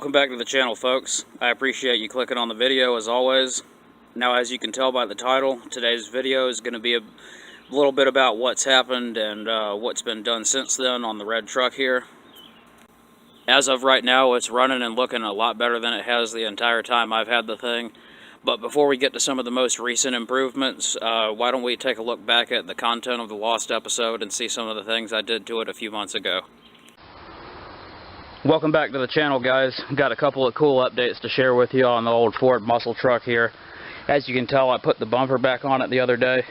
Welcome back to the channel, folks. I appreciate you clicking on the video as always. Now, as you can tell by the title, today's video is going to be a little bit about what's happened and what's been done since then on the red truck here. As of right now, it's running and looking a lot better than it has the entire time I've had the thing. But before we get to some of the most recent improvements, why don't we take a look back at the content of the lost episode and see some of the things I did to it a few months ago. Welcome back to the channel, guys. Got a couple of cool updates to share with you on the old Ford muscle truck here. As you can tell, I put the bumper back on it the other day.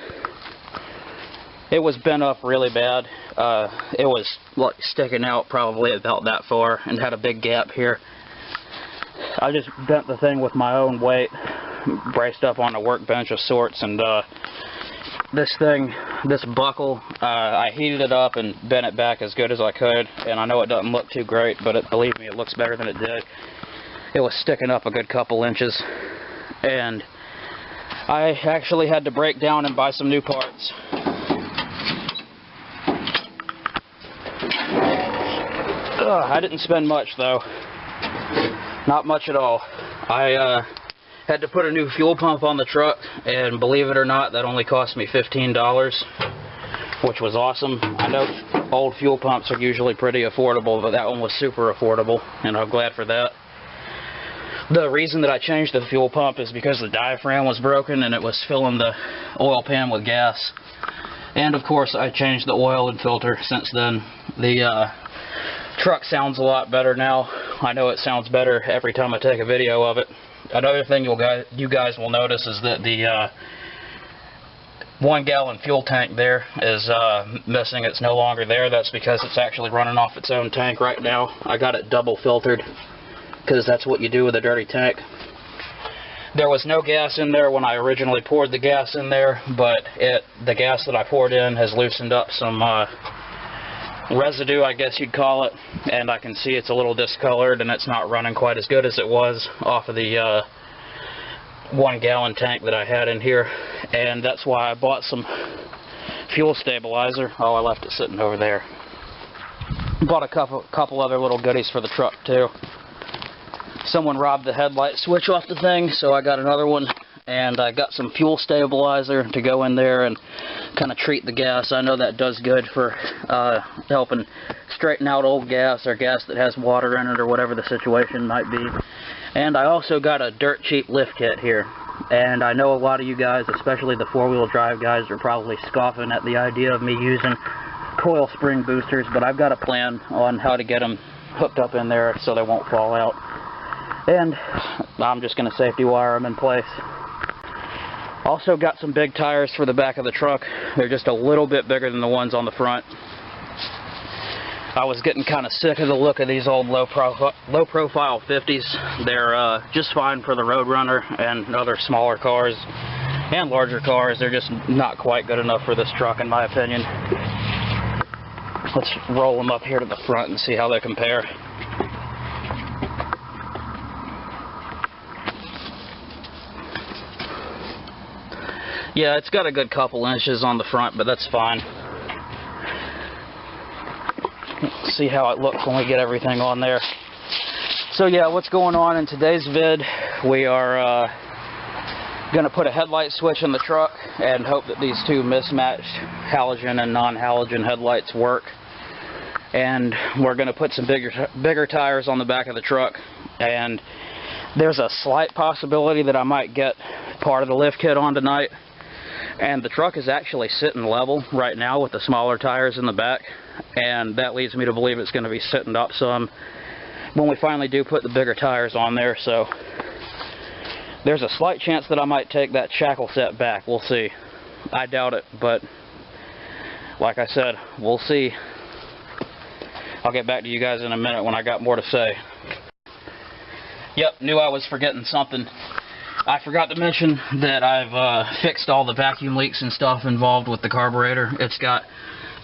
It was bent up really bad. It was like sticking out probably about that far and had a big gap here. I just bent the thing with my own weight, braced up on a workbench of sorts, and this buckle, I heated it up and bent it back as good as I could, and I know it doesn't look too great, but believe me, it looks better than it did. It was sticking up a good couple inches, and I actually had to break down and buy some new parts. I didn't spend much, though. Not much at all. I had to put a new fuel pump on the truck, and believe it or not, that only cost me $15, which was awesome. I know old fuel pumps are usually pretty affordable, but that one was super affordable, and I'm glad for that. The reason that I changed the fuel pump is because the diaphragm was broken and it was filling the oil pan with gas. And of course, I changed the oil and filter since then. The truck sounds a lot better now. I know it sounds better every time I take a video of it. Another thing you guys will notice is that the 1 gallon fuel tank there is missing. It's no longer there. That's because it's actually running off its own tank right now. I got it double filtered because that's what you do with a dirty tank. There was no gas in there when I originally poured the gas in there, but the gas that I poured in has loosened up some residue, I guess you'd call it, and I can see it's a little discolored and it's not running quite as good as it was off of the 1 gallon tank that I had in here, and that's why I bought some fuel stabilizer. Oh, I left it sitting over there. Bought a couple other little goodies for the truck too. Someone robbed the headlight switch off the thing, so I got another one, and I got some fuel stabilizer to go in there and kind of treat the gas. I know that does good for helping straighten out old gas or gas that has water in it or whatever the situation might be. And I also got a dirt cheap lift kit here. And I know a lot of you guys, especially the four-wheel drive guys, are probably scoffing at the idea of me using coil spring boosters, but I've got a plan on how to get them hooked up in there so they won't fall out. And I'm just going to safety wire them in place. Also got some big tires for the back of the truck. They're just a little bit bigger than the ones on the front. I was getting kind of sick of the look of these old low-profile 50s. They're just fine for the Roadrunner and other smaller cars and larger cars. They're just not quite good enough for this truck, in my opinion. Let's roll them up here to the front and see how they compare. Yeah, it's got a good couple inches on the front, but that's fine. Let's see how it looks when we get everything on there. So yeah, what's going on in today's vid, we are going to put a headlight switch in the truck and hope that these two mismatched halogen and non-halogen headlights work. And we're going to put some bigger tires on the back of the truck, and there's a slight possibility that I might get part of the lift kit on tonight. And the truck is actually sitting level right now with the smaller tires in the back, and that leads me to believe it's going to be sitting up some when we finally do put the bigger tires on there. So there's a slight chance that I might take that shackle set back. We'll see. I doubt it, but like I said, we'll see. I'll get back to you guys in a minute when I got more to say. Yep, knew I was forgetting something. I forgot to mention that I've fixed all the vacuum leaks and stuff involved with the carburetor. It's got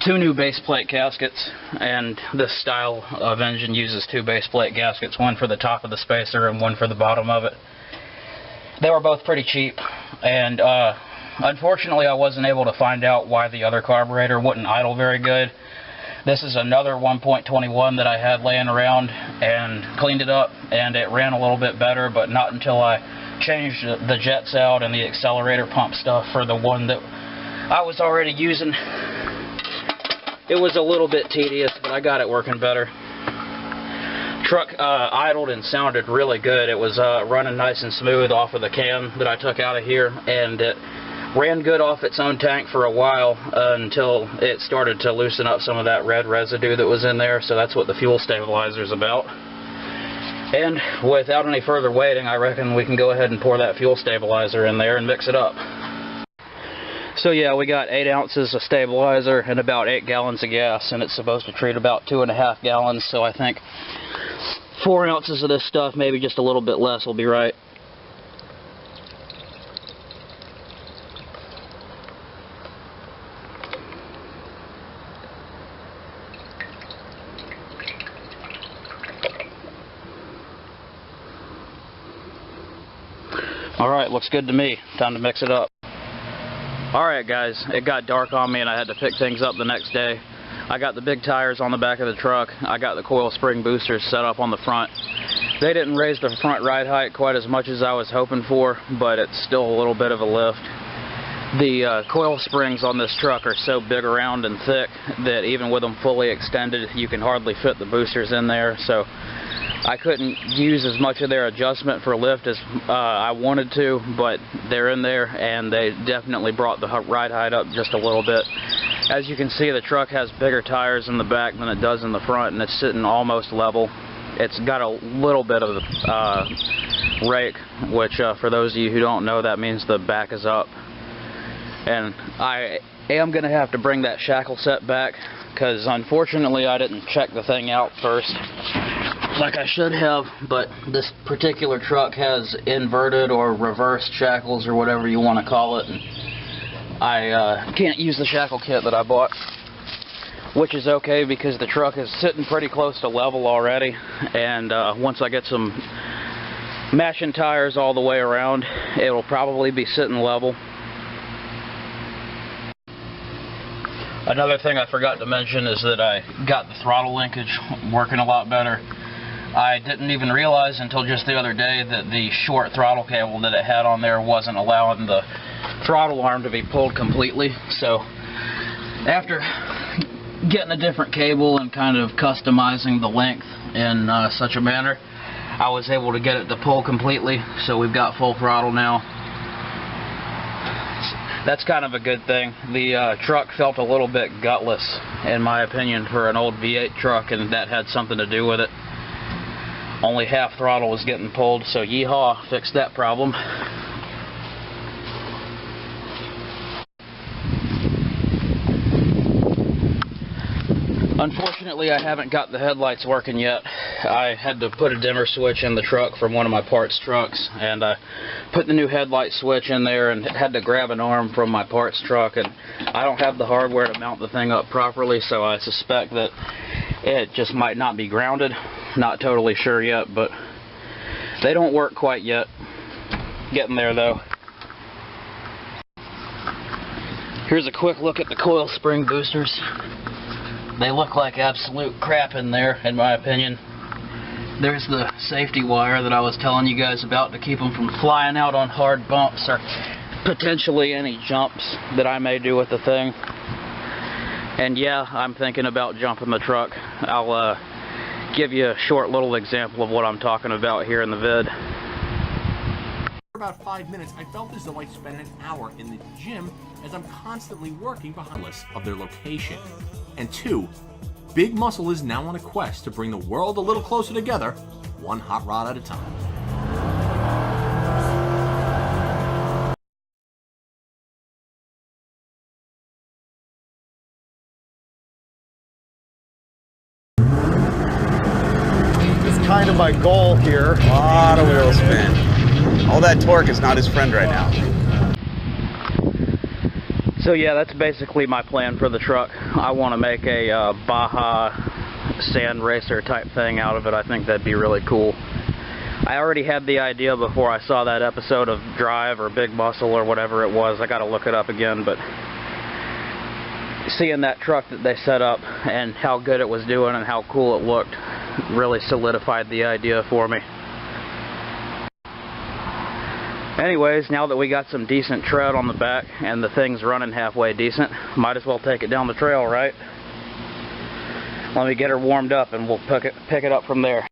2 new base plate gaskets, and this style of engine uses 2 base plate gaskets, one for the top of the spacer and one for the bottom of it. They were both pretty cheap, and unfortunately I wasn't able to find out why the other carburetor wouldn't idle very good. This is another 1.21 that I had laying around and cleaned it up, and it ran a little bit better, but not until I changed the jets out and the accelerator pump stuff for the one that I was already using. It was a little bit tedious, but I got it working better. Truck idled and sounded really good. It was running nice and smooth off of the can that I took out of here, and it ran good off its own tank for a while until it started to loosen up some of that red residue that was in there, so that's what the fuel stabilizer is about. And without any further waiting, I reckon we can go ahead and pour that fuel stabilizer in there and mix it up. So yeah, we got 8 ounces of stabilizer and about 8 gallons of gas, and it's supposed to treat about 2.5 gallons, so I think 4 ounces of this stuff, maybe just a little bit less, will be right. Alright, looks good to me. Time to mix it up. Alright guys, it got dark on me and I had to pick things up the next day. I got the big tires on the back of the truck. I got the coil spring boosters set up on the front. They didn't raise the front ride height quite as much as I was hoping for, but it's still a little bit of a lift. The coil springs on this truck are so big around and thick that even with them fully extended, you can hardly fit the boosters in there, so I couldn't use as much of their adjustment for lift as I wanted to, but they're in there and they definitely brought the ride height up just a little bit. As you can see, the truck has bigger tires in the back than it does in the front, and it's sitting almost level. It's got a little bit of rake, which for those of you who don't know, that means the back is up. And I am going to have to bring that shackle set back, because unfortunately I didn't check the thing out first like I should have, but this particular truck has inverted or reversed shackles or whatever you want to call it, and I can't use the shackle kit that I bought, which is okay because the truck is sitting pretty close to level already, and once I get some mashing tires all the way around, it'll probably be sitting level. Another thing I forgot to mention is that I got the throttle linkage working a lot better. I didn't even realize until just the other day that the short throttle cable that it had on there wasn't allowing the throttle arm to be pulled completely. So after getting a different cable and kind of customizing the length in such a manner, I was able to get it to pull completely, so we've got full throttle now. That's kind of a good thing. The truck felt a little bit gutless, in my opinion, for an old V8 truck, and that had something to do with it. Only half throttle was getting pulled, so yeehaw, fixed that problem. Unfortunately, I haven't got the headlights working yet. I had to put a dimmer switch in the truck from one of my parts trucks, and I put the new headlight switch in there and had to grab an arm from my parts truck, and I don't have the hardware to mount the thing up properly, so I suspect that it just might not be grounded. Not totally sure yet, but they don't work quite yet. Getting there though. Here's a quick look at the coil spring boosters. They look like absolute crap in there, in my opinion. There's the safety wire that I was telling you guys about to keep them from flying out on hard bumps or potentially any jumps that I may do with the thing. And yeah, I'm thinking about jumping the truck. I'll give you a short little example of what I'm talking about here in the vid. For about 5 minutes, I felt as though I spent an hour in the gym as I'm constantly working behind the list of their location. And 2, Big Muscle is now on a quest to bring the world a little closer together, one hot rod at a time. Kind of my goal here. A lot of wheel spin. All that torque is not his friend right now. So yeah, that's basically my plan for the truck. I want to make a Baja sand racer type thing out of it. I think that'd be really cool. I already had the idea before I saw that episode of Drive or Big Muscle or whatever it was. I gotta look it up again, but seeing that truck that they set up and how good it was doing and how cool it looked really solidified the idea for me. Anyways, now that we got some decent tread on the back and the thing's running halfway decent, might as well take it down the trail, right? Let me get her warmed up and we'll pick it up from there.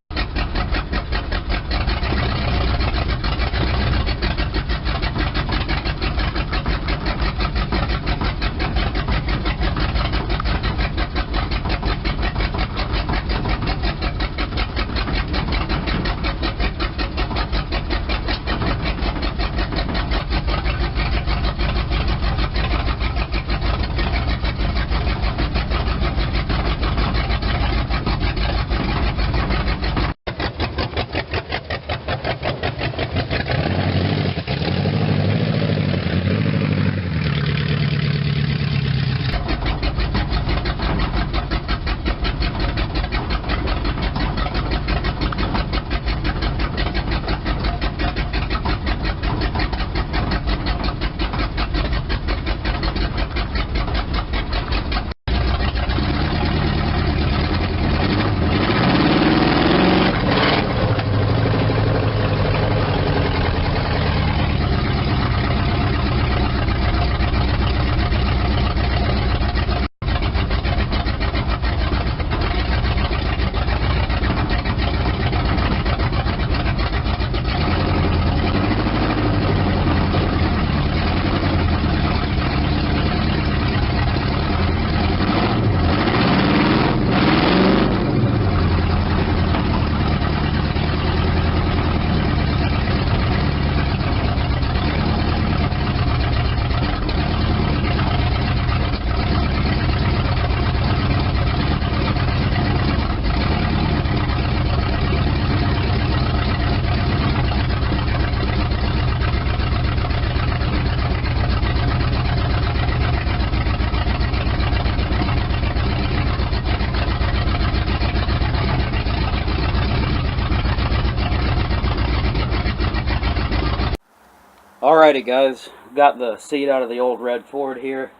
Alrighty guys, got the seat out of the old red Ford here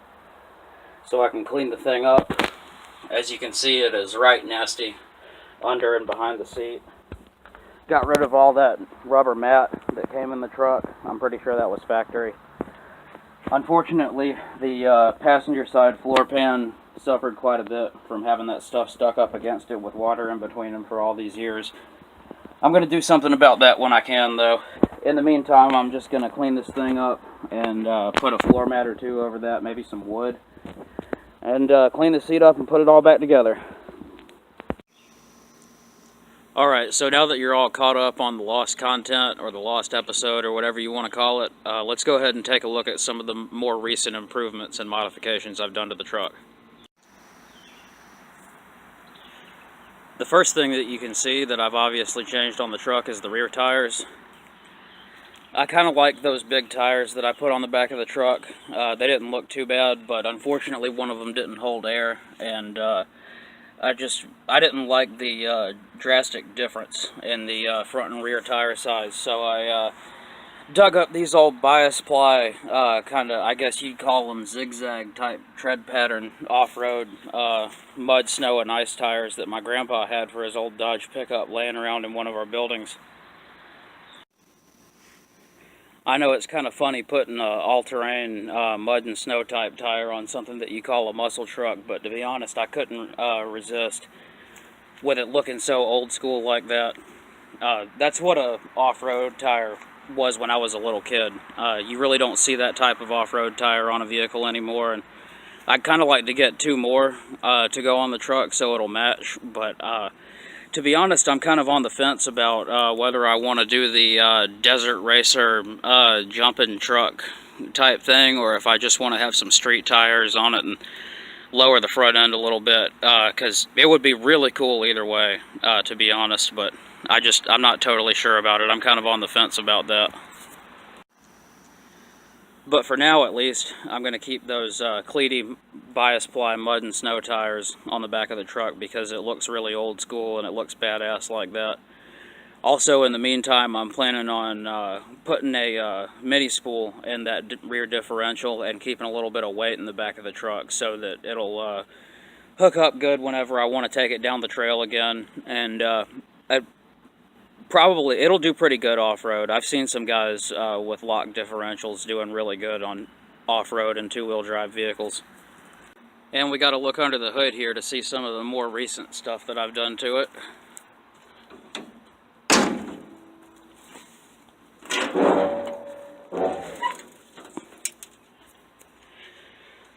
so I can clean the thing up. As you can see, it is right nasty under and behind the seat. Got rid of all that rubber mat that came in the truck. I'm pretty sure that was factory. Unfortunately, the passenger side floor pan suffered quite a bit from having that stuff stuck up against it with water in between them for all these years. I'm going to do something about that when I can, though. In the meantime, I'm just going to clean this thing up and put a floor mat or two over that, maybe some wood, and clean the seat up and put it all back together. Alright, so now that you're all caught up on the lost content, or the lost episode, or whatever you want to call it, let's go ahead and take a look at some of the more recent improvements and modifications I've done to the truck. The first thing that you can see that I've obviously changed on the truck is the rear tires. I kind of like those big tires that I put on the back of the truck. They didn't look too bad, but unfortunately one of them didn't hold air, and I didn't like the drastic difference in the front and rear tire size, so I dug up these old bias ply, kind of, I guess you'd call them zigzag type tread pattern off-road mud, snow, and ice tires that my grandpa had for his old Dodge pickup laying around in one of our buildings. I know it's kind of funny putting an all-terrain mud and snow type tire on something that you call a muscle truck, but to be honest, I couldn't resist with it looking so old school like that. That's what a off-road tire was when I was a little kid. You really don't see that type of off-road tire on a vehicle anymore, and I'd kind of like to get two more to go on the truck so it'll match, but to be honest, I'm kind of on the fence about whether I want to do the desert racer jumping truck type thing, or if I just want to have some street tires on it and lower the front end a little bit, because it would be really cool either way, to be honest, but I'm not totally sure about it. I'm kind of on the fence about that. But for now, at least, I'm going to keep those Cleety bias ply mud and snow tires on the back of the truck because it looks really old school and it looks badass like that. Also, in the meantime, I'm planning on putting a mini spool in that rear differential and keeping a little bit of weight in the back of the truck so that it'll hook up good whenever I want to take it down the trail again. And it'll do pretty good off-road. I've seen some guys with locked differentials doing really good on off-road and two-wheel drive vehicles. And we got to look under the hood here to see some of the more recent stuff that I've done to it.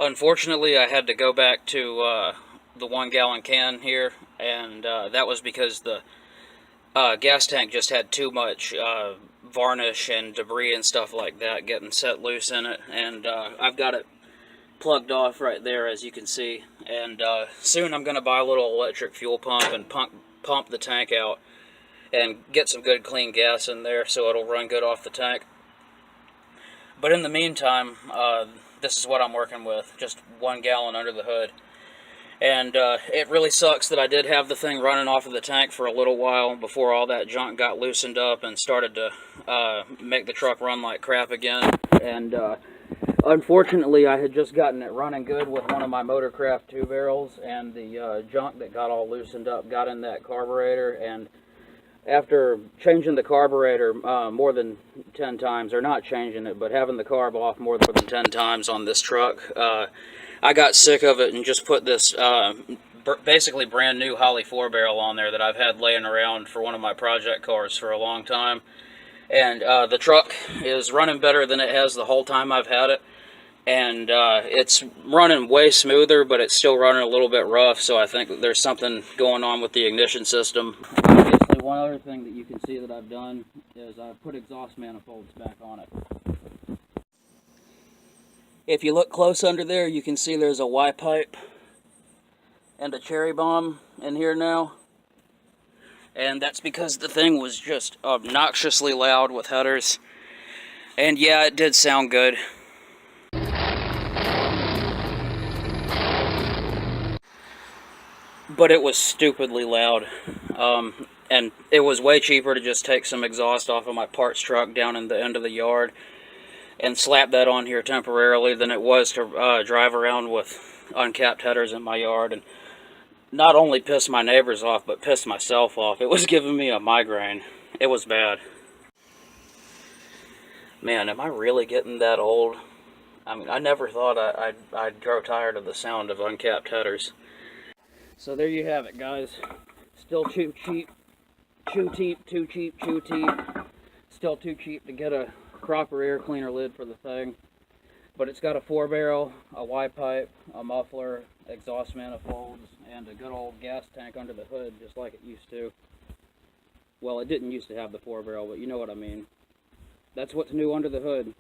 Unfortunately, I had to go back to the 1 gallon can here, and that was because the gas tank just had too much varnish and debris and stuff like that getting set loose in it, and I've got it plugged off right there, as you can see. And soon I'm going to buy a little electric fuel pump and pump the tank out and get some good clean gas in there so it'll run good off the tank. But in the meantime, this is what I'm working with, just 1 gallon under the hood. And it really sucks that I did have the thing running off of the tank for a little while before all that junk got loosened up and started to make the truck run like crap again. And unfortunately, I had just gotten it running good with one of my Motorcraft 2 barrels, and the junk that got all loosened up got in that carburetor. And after changing the carburetor more than 10 times, or not changing it, but having the carb off more than 10 times on this truck, I got sick of it and just put this basically brand new Holley 4 barrel on there that I've had laying around for one of my project cars for a long time. And the truck is running better than it has the whole time I've had it. And it's running way smoother, but it's still running a little bit rough, so I think that there's something going on with the ignition system. Obviously, one other thing that you can see that I've done is I've put exhaust manifolds back on it. If you look close under there, you can see there's a Y pipe and a cherry bomb in here now. And that's because the thing was just obnoxiously loud with headers. And yeah, it did sound good. But it was stupidly loud. And it was way cheaper to just take some exhaust off of my parts truck down in the end of the yard and slap that on here temporarily than it was to drive around with uncapped headers in my yard and not only piss my neighbors off, but piss myself off. It was giving me a migraine. It was bad. Man, am I really getting that old? I mean, I never thought I'd grow tired of the sound of uncapped headers. So there you have it, guys. Still too cheap. Too cheap. Still too cheap to get a proper air cleaner lid for the thing. But it's got a 4 barrel, a Y pipe, a muffler, exhaust manifolds, and a good old gas tank under the hood, just like it used to. Well, it didn't used to have the 4 barrel, but you know what I mean. That's what's new under the hood.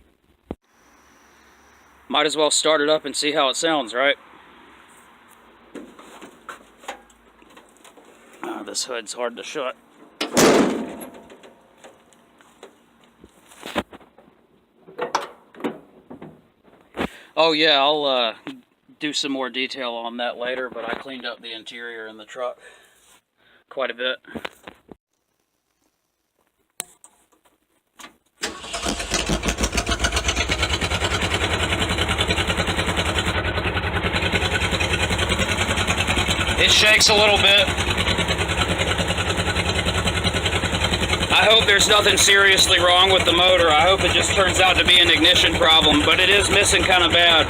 Might as well start it up and see how it sounds, right? Oh, this hood's hard to shut. Oh yeah, I'll do some more detail on that later, but I cleaned up the interior in the truck quite a bit. It shakes a little bit. I hope there's nothing seriously wrong with the motor. I hope it just turns out to be an ignition problem, but it is missing kind of bad.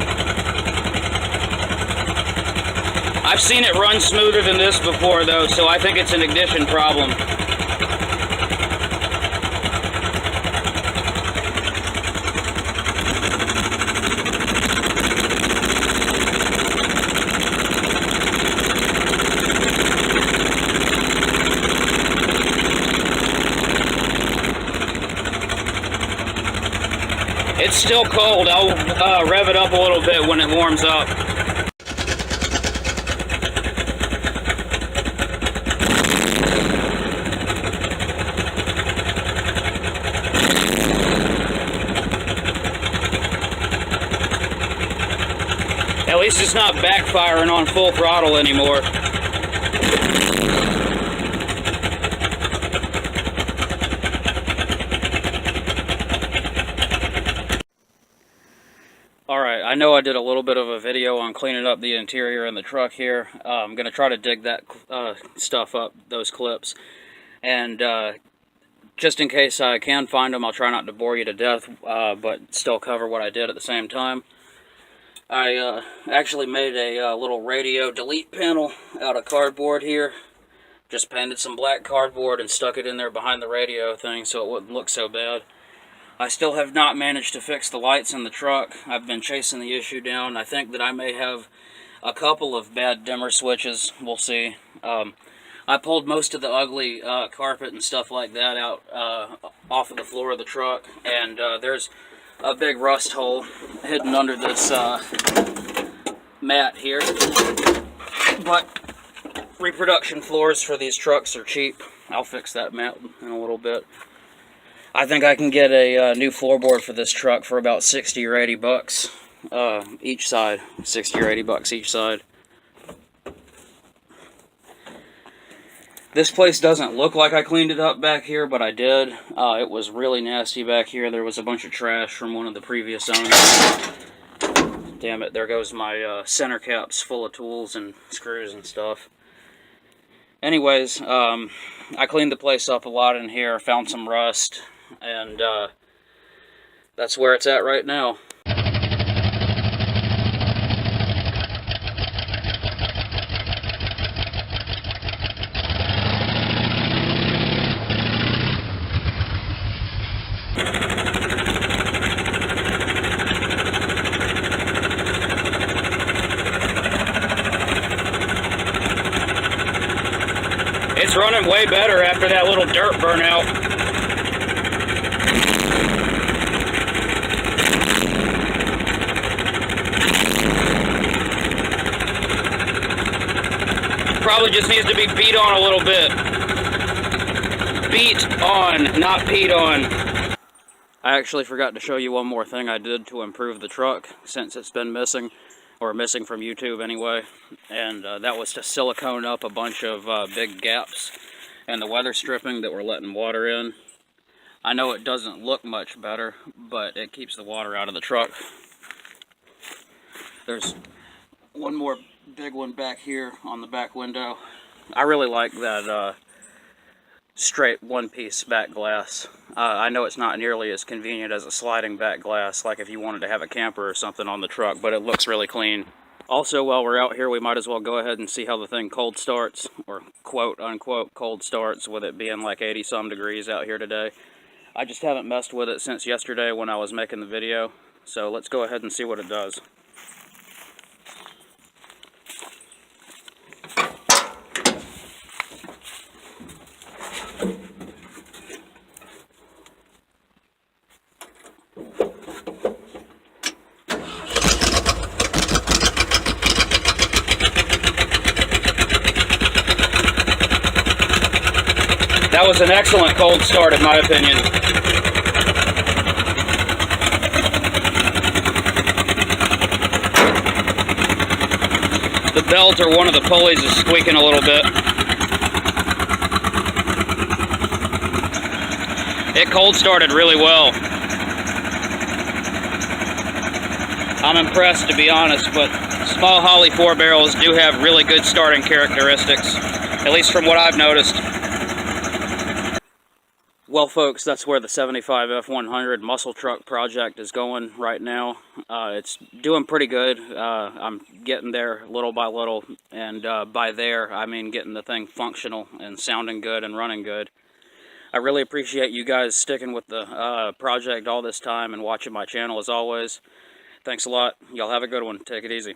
I've seen it run smoother than this before though, so I think it's an ignition problem. It's still cold. I'll rev it up a little bit when it warms up. At least it's not backfiring on full throttle anymore. I know I did a little bit of a video on cleaning up the interior in the truck here. I'm going to try to dig that stuff up, those clips. And just in case I can find them, I'll try not to bore you to death, but still cover what I did at the same time. I actually made a little radio delete panel out of cardboard here. Just painted some black cardboard and stuck it in there behind the radio thing so it wouldn't look so bad. I still have not managed to fix the lights in the truck. I've been chasing the issue down. I think that I may have a couple of bad dimmer switches. We'll see. I pulled most of the ugly carpet and stuff like that out off of the floor of the truck, and there's a big rust hole hidden under this mat here. But reproduction floors for these trucks are cheap. I'll fix that mat in a little bit. I think I can get a new floorboard for this truck for about 60 or 80 bucks each side. 60 or 80 bucks each side. This place doesn't look like I cleaned it up back here, but I did. It was really nasty back here. There was a bunch of trash from one of the previous owners. Damn it, there goes my center caps full of tools and screws and stuff. Anyways, I cleaned the place up a lot in here, found some rust, and that's where it's at right now. It's running way better after that little dirt burnout. Probably just needs to be beat on a little bit. Beat on, not peed on. I actually forgot to show you one more thing I did to improve the truck since it's been missing. Or missing from YouTube anyway, and that was to silicone up a bunch of big gaps in the weather stripping that were letting water in. I know it doesn't look much better, but it keeps the water out of the truck. There's one more big one back here on the back window. I really like that straight one-piece back glass. I know it's not nearly as convenient as a sliding back glass, like if you wanted to have a camper or something on the truck, but it looks really clean. Also, while we're out here, we might as well go ahead and see how the thing cold starts, or quote-unquote cold starts, with it being like 80-some degrees out here today. I just haven't messed with it since yesterday when I was making the video, so let's go ahead and see what it does. That was an excellent cold start, in my opinion. The belt or one of the pulleys is squeaking a little bit. It cold started really well. I'm impressed, to be honest, but small Holley 4 barrels do have really good starting characteristics, at least from what I've noticed. Well, folks, that's where the 75 F-100 muscle truck project is going right now. It's doing pretty good. I'm getting there little by little, and by there, I mean getting the thing functional and sounding good and running good. I really appreciate you guys sticking with the project all this time and watching my channel as always. Thanks a lot. Y'all have a good one. Take it easy.